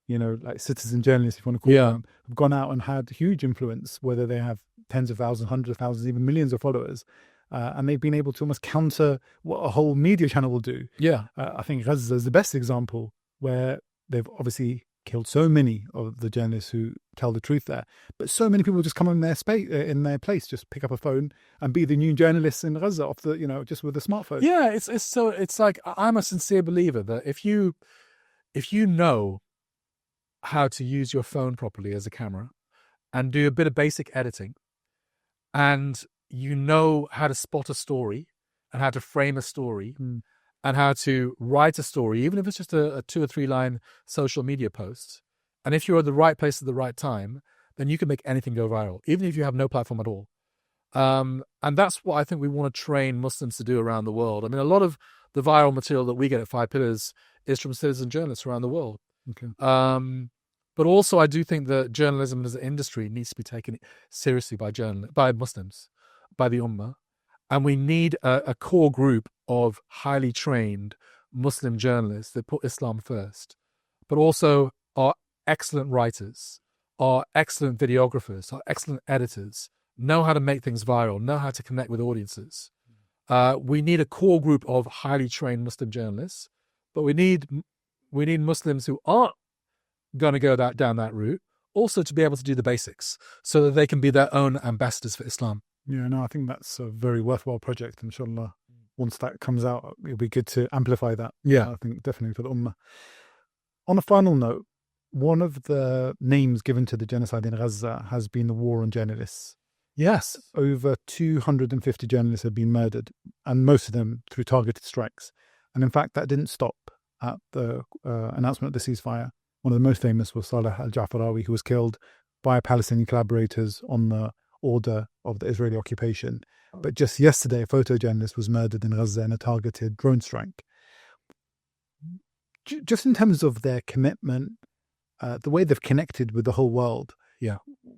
like citizen journalists, if you want to call them, have gone out and had huge influence, whether they have tens of thousands, hundreds of thousands, even millions of followers. And they've been able to almost counter what a whole media channel will do. Yeah. I think Gaza is the best example, where they've obviously killed so many of the journalists who tell the truth there, but so many people just come in their space, in their place, just pick up a phone and be the new journalists in Gaza off the, just with a smartphone. Yeah, it's like, I'm a sincere believer that if you know how to use your phone properly as a camera and do a bit of basic editing, and you know how to spot a story and how to frame a story and how to write a story, even if it's just a 2 or 3 line social media post. And if you're at the right place at the right time, then you can make anything go viral, even if you have no platform at all. And that's what I think we want to train Muslims to do around the world. A lot of the viral material that we get at 5 Pillars is from citizen journalists around the world. Okay. But also I do think that journalism as an industry needs to be taken seriously by Muslims, by the Ummah. And we need a core group of highly trained Muslim journalists that put Islam first, but also are excellent writers, are excellent videographers, are excellent editors, know how to make things viral, know how to connect with audiences. We need a core group of highly trained Muslim journalists, but we need Muslims who aren't going to go down that route also to be able to do the basics so that they can be their own ambassadors for Islam. Yeah, no, I think that's a very worthwhile project. Inshallah, once that comes out, it'll be good to amplify that. Yeah. I think definitely for the Ummah. On a final note, one of the names given to the genocide in Gaza has been the war on journalists. Yes. Over 250 journalists have been murdered, and most of them through targeted strikes. And in fact, that didn't stop at the announcement of the ceasefire. One of the most famous was Saleh al-Jafarawi, who was killed by Palestinian collaborators on the order of the Israeli occupation. But just yesterday, a photojournalist was murdered in Gaza in a targeted drone strike. Just in terms of their commitment, the way they've connected with the whole world, yeah,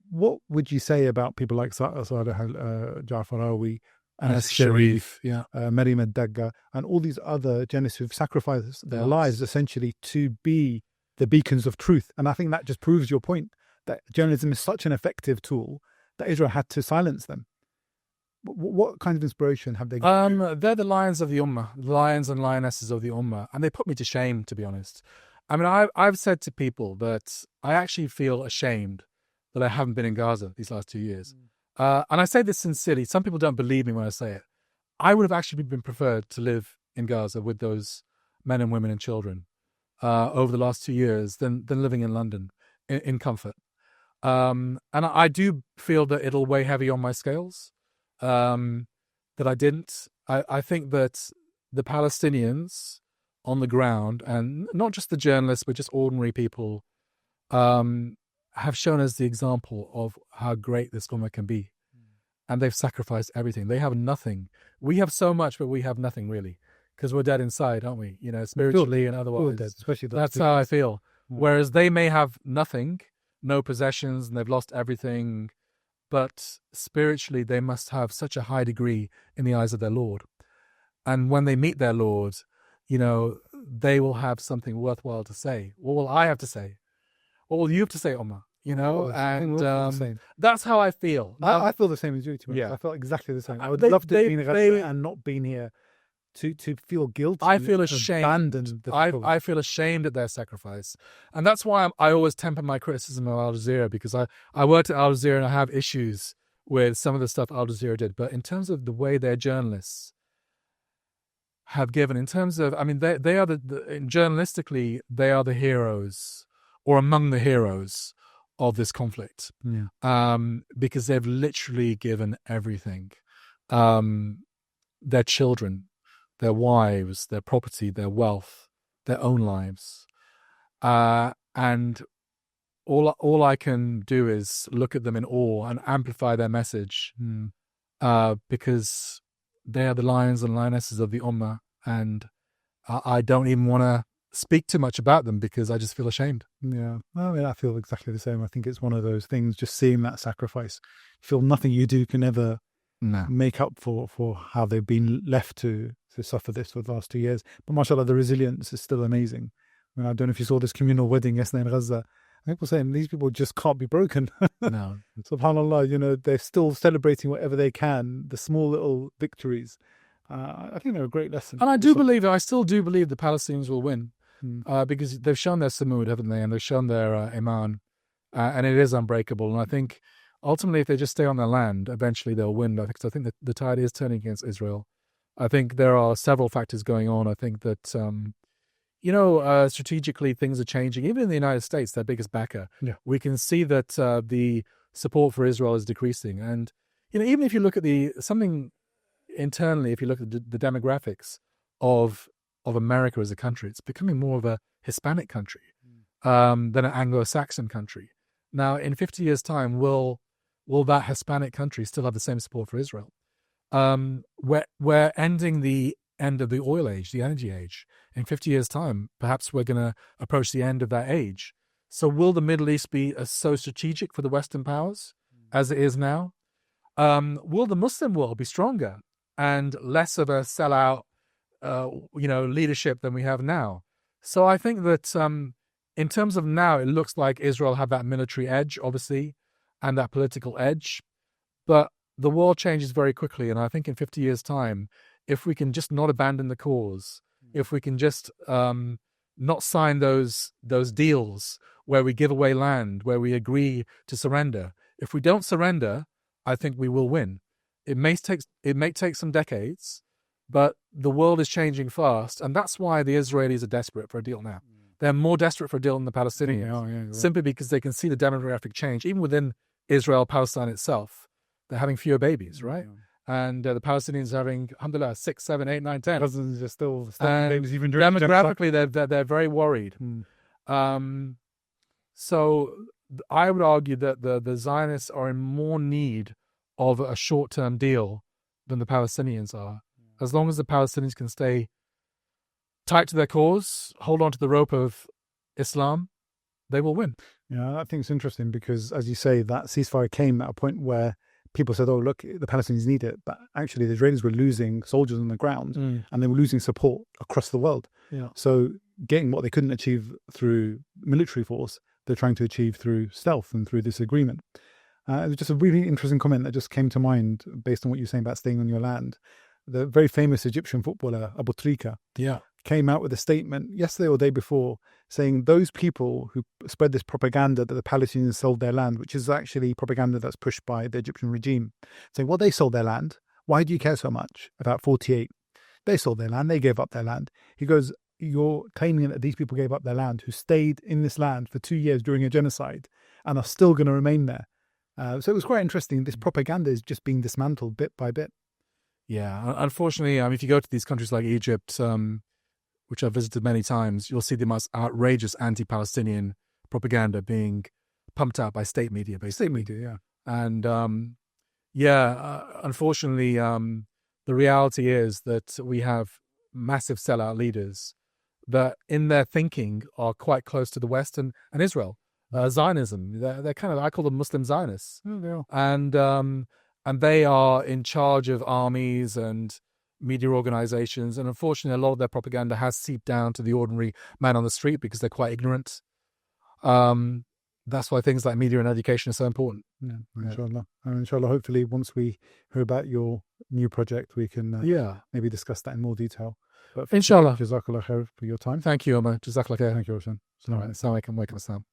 what would you say about people like Saleh al-Jafarawi, Anas Sharif, Maryam al-Dagga, and all these other journalists who've sacrificed their lives essentially to be the beacons of truth? And I think that just proves your point that journalism is such an effective tool that Israel had to silence them. What kind of inspiration have they got? They're the lions of the Ummah, the lions and lionesses of the Ummah, and they put me to shame, to be honest. I mean, I've said to people that I actually feel ashamed that I haven't been in Gaza these last 2 years. And I say this sincerely. Some people don't believe me when I say it. I would have actually been preferred to live in Gaza with those men and women and children over the last 2 years than living in London in comfort. And I do feel that it'll weigh heavy on my scales, that I didn't. I think that the Palestinians on the ground, and not just the journalists, but just ordinary people, have shown us the example of how great this Ummah can be. And they've sacrificed everything. They have nothing. We have so much, but we have nothing really, because we're dead inside, aren't we? You know, spiritually and otherwise. Dead, especially that's how I feel. Yeah. Whereas they may have nothing, no possessions, and they've lost everything, but spiritually they must have such a high degree in the eyes of their Lord. And when they meet their Lord, you know, they will have something worthwhile to say. What will I have to say? What will you have to say, Ummah? You know, and that's how I feel. I feel the same as you. I felt exactly the same. I would love to be in Gaza and not been here to feel guilty. I feel ashamed. I feel ashamed at their sacrifice. And that's why I always temper my criticism of Al Jazeera, because I worked at Al Jazeera and I have issues with some of the stuff Al Jazeera did. But in terms of the way their journalists have given, in terms of, I mean, they are journalistically, they are the heroes, or among the heroes of this conflict, because they've literally given everything, their children, their wives, their property, their wealth, their own lives, and all I can do is look at them in awe and amplify their message, because they are the lions and lionesses of the Ummah, and I don't even want to speak too much about them because I just feel ashamed. Yeah, I mean, I feel exactly the same. I think it's one of those things, just seeing that sacrifice, feel nothing you do can ever make up for how they've been left to suffer this for the last 2 years. But mashallah, the resilience is still amazing. I mean, I don't know if you saw this communal wedding yesterday in Gaza. I think we're saying these people just can't be broken. No. SubhanAllah, you know, they're still celebrating whatever they can, the small little victories. I think they're a great lesson. And I still do believe the Palestinians will win. Because they've shown their samud, haven't they? And they've shown their iman, and it is unbreakable. And I think ultimately, if they just stay on their land, eventually they'll win. I think that the tide is turning against Israel. I think there are several factors going on. I think that strategically things are changing. Even in the United States, their biggest backer, we can see that the support for Israel is decreasing. And even if you look at something internally, if you look at the demographics of America as a country, it's becoming more of a Hispanic country than an Anglo-Saxon country. Now, in 50 years' time, will that Hispanic country still have the same support for Israel? We're ending the end of the oil age, the energy age. In 50 years' time, perhaps we're going to approach the end of that age. So will the Middle East be so strategic for the Western powers as it is now? Will the Muslim world be stronger and less of a sellout leadership than we have now. So I think that in terms of now, it looks like Israel have that military edge, obviously, and that political edge. But the world changes very quickly. And I think in 50 years' time, if we can just not abandon the cause, if we can just not sign those deals where we give away land, where we agree to surrender, if we don't surrender, I think we will win. It may take some decades, but the world is changing fast, and that's why the Israelis are desperate for a deal now. They're more desperate for a deal than the Palestinians, simply because they can see the demographic change, even within Israel, Palestine itself. They're having fewer babies, right? And the Palestinians are having, alhamdulillah, 6, 7, 8, 9, 10. Cousins are still And babies even during demographically, they're very worried. So I would argue that the Zionists are in more need of a short-term deal than the Palestinians are. As long as the Palestinians can stay tight to their cause, hold on to the rope of Islam, they will win. Yeah, I think it's interesting because, as you say, that ceasefire came at a point where people said, oh, look, the Palestinians need it. But actually, the Israelis were losing soldiers on the ground and they were losing support across the world. Yeah. So getting what they couldn't achieve through military force, they're trying to achieve through stealth and through this agreement. It was just a really interesting comment that just came to mind based on what you're saying about staying on your land. The very famous Egyptian footballer, Abu Trika, came out with a statement yesterday or the day before saying those people who spread this propaganda that the Palestinians sold their land, which is actually propaganda that's pushed by the Egyptian regime, saying, well, they sold their land. Why do you care so much about 48? They sold their land. They gave up their land. He goes, you're claiming that these people gave up their land who stayed in this land for 2 years during a genocide and are still going to remain there. So it was quite interesting. This propaganda is just being dismantled bit by bit. Yeah, unfortunately, if you go to these countries like Egypt, which I've visited many times, you'll see the most outrageous anti-Palestinian propaganda being pumped out by state media, basically. State media, yeah. And unfortunately, the reality is that we have massive sellout leaders that in their thinking are quite close to the West and Israel. Zionism, they're kind of, I call them Muslim Zionists. Oh, they are. And they are in charge of armies and media organizations. And unfortunately, a lot of their propaganda has seeped down to the ordinary man on the street because they're quite ignorant. That's why things like media and education are so important. Yeah, inshallah. And inshallah, hopefully, once we hear about your new project, we can maybe discuss that in more detail. But inshallah. Jazakallah khair for your time. Thank you, Omar. Jazakallah khair. Thank you, Roshan. Assalamu alaikum wa alaikum assalam.